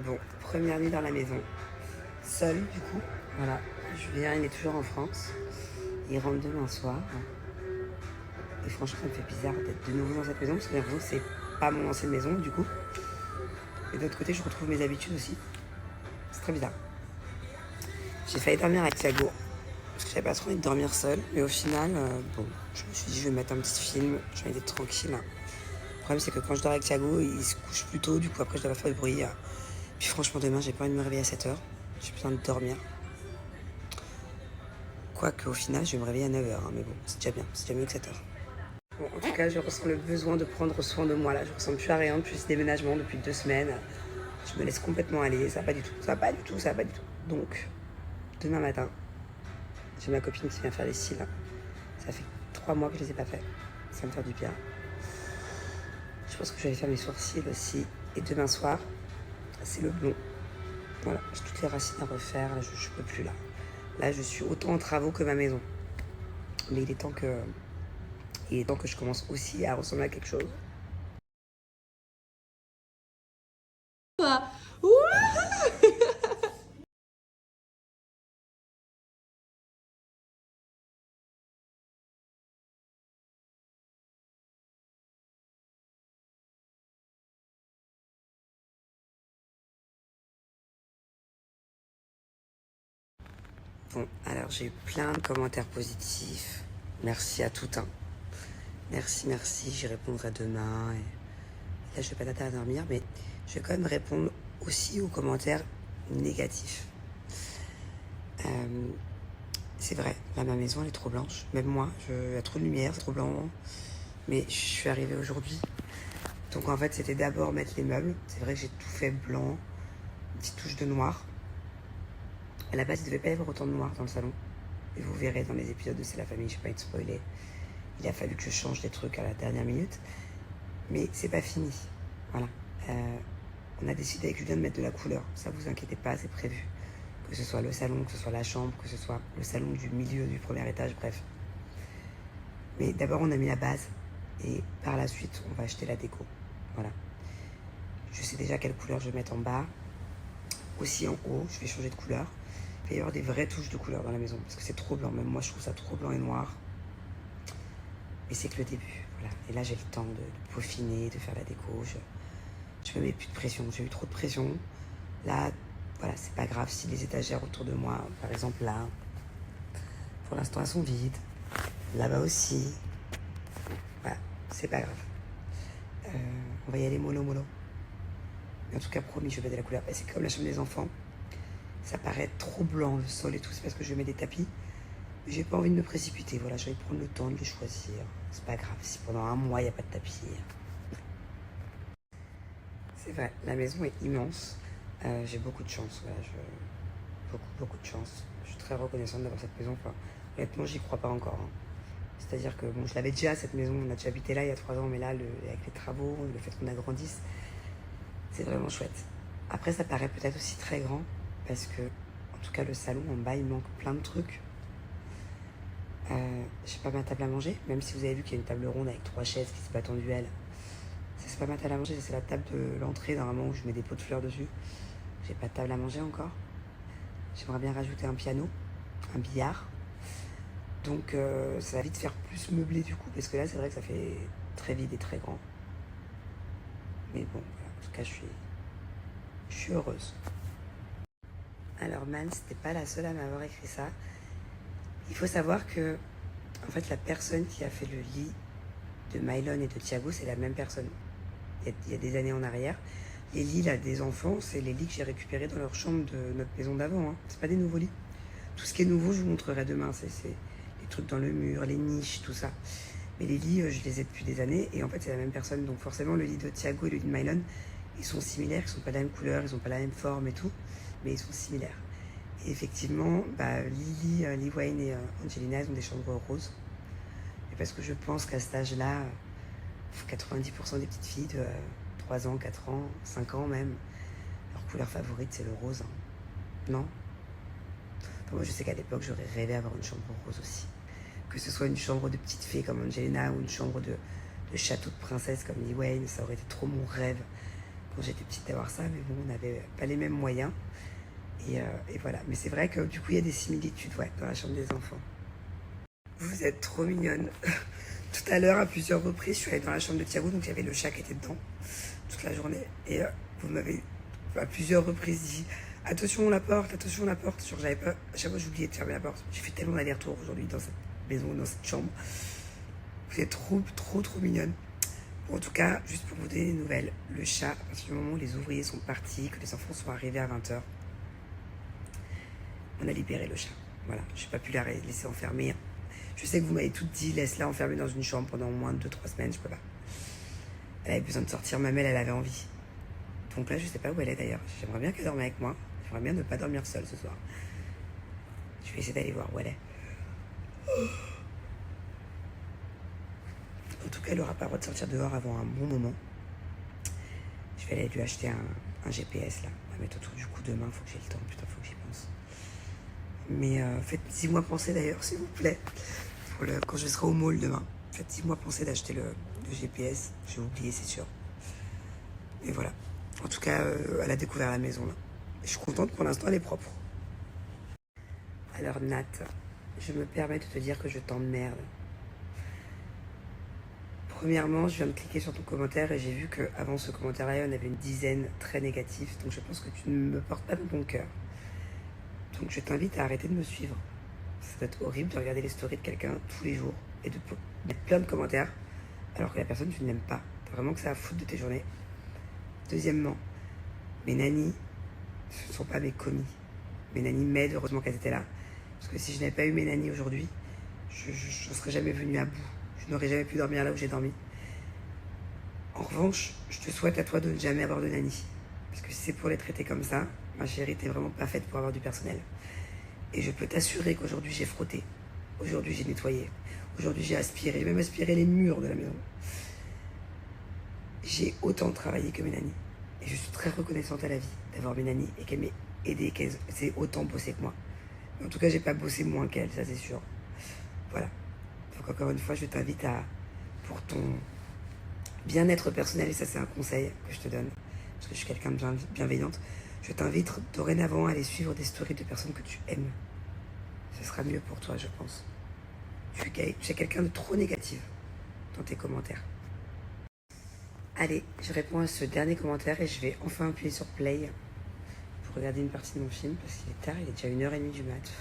Bon, première nuit dans la maison. Seul, du coup. Voilà. Julien, il est toujours en France. Il rentre demain soir. Et franchement, ça me fait bizarre d'être de nouveau dans cette maison, parce que j'ai l'impression que c'est pas mon ancienne maison, du coup. Et de l'autre côté, je retrouve mes habitudes aussi. C'est très bizarre. J'ai failli dormir avec Thiago. Parce que j'avais pas trop envie de dormir seule. Mais au final, bon, je me suis dit, je vais mettre un petit film. J'ai envie d'être tranquille. Le problème, c'est que quand je dors avec Thiago, il se couche plus tôt. Du coup, après, je dois pas faire de bruit. Puis franchement, demain, j'ai pas envie de me réveiller à 7h. J'ai besoin de dormir. Quoique, au final, je vais me réveiller à 9h. Mais bon, c'est déjà bien. C'est déjà mieux que 7h. Bon, en tout cas, je ressens le besoin de prendre soin de moi. Là, je ressens plus à rien depuis ce déménagement, depuis 2 semaines. Je me laisse complètement aller. Ça va pas du tout. Ça va pas du tout. Ça va pas du tout. Donc, demain matin, j'ai ma copine qui vient faire les cils. Ça fait 3 mois que je les ai pas fait. Ça va me faire du bien. Je pense que je vais faire mes sourcils aussi. Et demain soir, c'est le blond. Voilà, j'ai toutes les racines à refaire. Là, je peux plus là. Là, je suis autant en travaux que ma maison. Mais il est temps que je commence aussi à ressembler à quelque chose. Bon, alors j'ai eu plein de commentaires positifs. Merci à tout un. Merci, merci, j'y répondrai demain. Et là, je vais pas tarder à dormir, mais je vais quand même répondre aussi aux commentaires négatifs. C'est vrai, là, ma maison, elle est trop blanche. Même moi, il y a trop de lumière, c'est trop blanc. Mais je suis arrivée aujourd'hui. Donc en fait, c'était d'abord mettre les meubles. C'est vrai que j'ai tout fait blanc, une petite touche de noir. À la base, il ne devait pas y avoir autant de noir dans le salon. Et vous verrez dans les épisodes de C'est la famille, je ne vais pas être spoilée. Il a fallu que je change des trucs à la dernière minute. Mais c'est pas fini. Voilà. On a décidé avec Julien de mettre de la couleur. Ça, vous inquiétez pas, c'est prévu. Que ce soit le salon, que ce soit la chambre, que ce soit le salon du milieu du premier étage, bref. Mais d'abord, on a mis la base. Et par la suite, on va acheter la déco. Voilà. Je sais déjà quelle couleur je vais mettre en bas. Aussi en haut, je vais changer de couleur. Il va y avoir des vraies touches de couleur dans la maison. Parce que c'est trop blanc. Même moi, je trouve ça trop blanc et noir. Mais c'est que le début. Voilà. Et là, j'ai le temps de peaufiner, de faire la déco. Je me mets plus de pression. J'ai eu trop de pression. Là, voilà, c'est pas grave si les étagères autour de moi, par exemple là, pour l'instant, elles sont vides. Là-bas aussi. Voilà, c'est pas grave. On va y aller mollo. Mais en tout cas, promis, je vais mettre de la couleur. C'est comme la chambre des enfants. Ça paraît trop blanc, le sol et tout. C'est parce que je mets des tapis. J'ai pas envie de me précipiter. Voilà, j'ai envie de prendre le temps de les choisir. C'est pas grave si pendant un mois, il n'y a pas de tapis. C'est vrai, la maison est immense. J'ai beaucoup de chance. Voilà, beaucoup de chance. Je suis très reconnaissante d'avoir cette maison. Enfin, honnêtement, j'y crois pas encore. Hein. C'est-à-dire que bon, je l'avais déjà, cette maison. On a déjà habité là il y a 3 ans. Mais là, avec les travaux, le fait qu'on agrandisse, c'est vraiment chouette. Après, ça paraît peut-être aussi très grand. Parce que, en tout cas, le salon en bas, il manque plein de trucs. J'ai pas ma table à manger, même si vous avez vu qu'il y a une table ronde avec 3 chaises qui se battent en duel. Ça, c'est pas ma table à manger, c'est la table de l'entrée normalement où je mets des pots de fleurs dessus. J'ai pas de table à manger encore. J'aimerais bien rajouter un piano, un billard. Donc ça va vite faire plus meublé du coup, parce que là c'est vrai que ça fait très vide et très grand. Mais bon, voilà, en tout cas je suis heureuse. Alors Man, c'était pas la seule à m'avoir écrit ça. Il faut savoir que en fait la personne qui a fait le lit de Mylon et de Thiago, c'est la même personne. Il y a des années en arrière. Les lits là, des enfants, c'est les lits que j'ai récupérés dans leur chambre de notre maison d'avant. Hein. C'est pas des nouveaux lits. Tout ce qui est nouveau, je vous montrerai demain. C'est les trucs dans le mur, les niches, tout ça. Mais les lits, je les ai depuis des années. Et en fait, c'est la même personne. Donc forcément, le lit de Thiago et le lit de Mylon, ils sont similaires. Ils sont pas de la même couleur, ils ont pas la même forme et tout. Mais ils sont similaires. Et effectivement, Lily Wayne et Angelina, ils ont des chambres roses. Et parce que je pense qu'à cet âge-là, 90% des petites filles de 3 ans, 4 ans, 5 ans même, leur couleur favorite c'est le rose. Hein. Non enfin, moi je sais qu'à l'époque j'aurais rêvé d'avoir une chambre rose aussi. Que ce soit une chambre de petite fée comme Angelina ou une chambre de château de princesse comme Lee Wayne, ça aurait été trop mon rêve. quand j'étais petite d'avoir ça, mais bon, on n'avait pas les mêmes moyens. Et voilà. Mais c'est vrai que du coup, il y a des similitudes, ouais, dans la chambre des enfants. Vous êtes trop mignonne. Tout à l'heure, à plusieurs reprises, je suis allée dans la chambre de Thiago, donc il y avait le chat qui était dedans toute la journée. Et vous m'avez à plusieurs reprises dit attention la porte, attention la porte. Genre, j'avais pas, à chaque fois, j'oubliais de fermer la porte. J'ai fait tellement d'aller-retour aujourd'hui dans cette maison, dans cette chambre. Vous êtes trop, trop, trop mignonne. En tout cas, juste pour vous donner des nouvelles, le chat, à partir du moment où les ouvriers sont partis, que les enfants sont arrivés à 20h, on a libéré le chat. Voilà, je n'ai pas pu la laisser enfermer. Je sais que vous m'avez toutes dit, laisse-la enfermer dans une chambre pendant au moins 2-3 semaines, je peux pas. Elle avait besoin de sortir, même elle avait envie. Donc là, je sais pas où elle est d'ailleurs. J'aimerais bien qu'elle dorme avec moi. J'aimerais bien ne pas dormir seule ce soir. Je vais essayer d'aller voir où elle est. En tout cas, elle n'aura pas le droit de sortir dehors avant un bon moment. Je vais aller lui acheter un GPS là. On va mettre autour du cou demain, faut que j'ai le temps. Putain, faut que j'y pense. Mais faites-moi penser d'ailleurs, s'il vous plaît. Quand je serai au mall demain, faites-moi penser d'acheter le GPS. J'ai oublié, c'est sûr. Et voilà. En tout cas, elle a découvert la maison là. Je suis contente, pour l'instant, elle est propre. Alors Nat, je me permets de te dire que je t'emmerde. Premièrement, je viens de cliquer sur ton commentaire et j'ai vu qu'avant ce commentaire-là, il y en avait une dizaine très négatifs. Donc je pense que tu ne me portes pas dans ton cœur. Donc je t'invite à arrêter de me suivre. Ça doit être horrible de regarder les stories de quelqu'un tous les jours et de mettre plein de commentaires alors que la personne, tu ne l'aimes pas. T'as vraiment que ça à foutre de tes journées. Deuxièmement, mes nannies, ce ne sont pas mes commis. Mes nannies m'aident, heureusement qu'elles étaient là. Parce que si je n'avais pas eu mes nannies aujourd'hui, je ne serais jamais venue à bout. Je n'aurais jamais pu dormir là où j'ai dormi. En revanche, je te souhaite à toi de ne jamais avoir de nanny. Parce que si c'est pour les traiter comme ça, ma chérie, t'es vraiment pas faite pour avoir du personnel. Et je peux t'assurer qu'aujourd'hui, j'ai frotté. Aujourd'hui, j'ai nettoyé. Aujourd'hui, j'ai aspiré. J'ai même aspiré les murs de la maison. J'ai autant travaillé que mes nannies. Et je suis très reconnaissante à la vie d'avoir mes nannies et qu'elles m'aient aidé, qu'elles aient autant bossé que moi. Mais en tout cas, j'ai pas bossé moins qu'elles, ça c'est sûr. Voilà. Donc encore une fois, je t'invite pour ton bien-être personnel, et ça c'est un conseil que je te donne, parce que je suis quelqu'un de bienveillante, je t'invite dorénavant à aller suivre des stories de personnes que tu aimes. Ce sera mieux pour toi, je pense. Tu es quelqu'un de trop négatif dans tes commentaires. Allez, je réponds à ce dernier commentaire et je vais enfin appuyer sur play pour regarder une partie de mon film, parce qu'il est tard, il est déjà 1h30 du mat.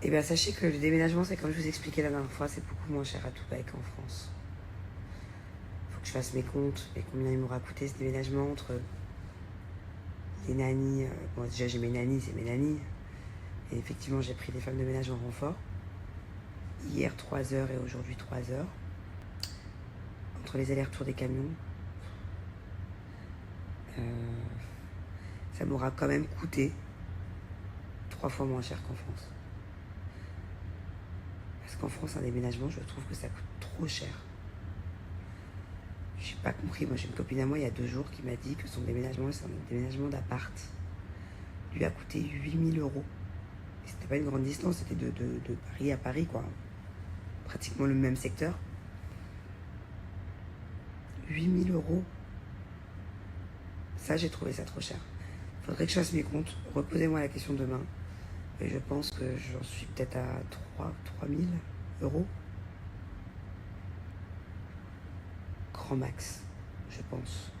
Et bien sachez que le déménagement, c'est comme je vous expliquais la dernière fois, c'est beaucoup moins cher à Dubaï qu'en France. Faut que je fasse mes comptes et combien il m'aura coûté ce déménagement entre les nannies. Bon, déjà j'ai mes nannies, c'est mes nannies. Et effectivement, j'ai pris des femmes de ménage en renfort. Hier 3 heures et aujourd'hui 3 heures. Entre les allers-retours des camions. Ça m'aura quand même coûté 3 fois moins cher qu'en France. Parce qu'en France, un déménagement, je trouve que ça coûte trop cher. Je n'ai pas compris. Moi, j'ai une copine à moi, il y a 2 jours, qui m'a dit que son déménagement, c'est un déménagement d'appart, lui a coûté 8 000 €. Et c'était pas une grande distance, c'était de Paris à Paris, quoi. Pratiquement le même secteur. 8 000 €. Ça, j'ai trouvé ça trop cher. Faudrait que je fasse mes comptes. Reposez-moi la question demain. Et je pense que j'en suis peut-être à 3 000 €. Grand max, je pense.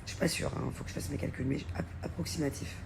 Je suis pas sûre, hein. Faut que je fasse mes calculs, mais approximatif.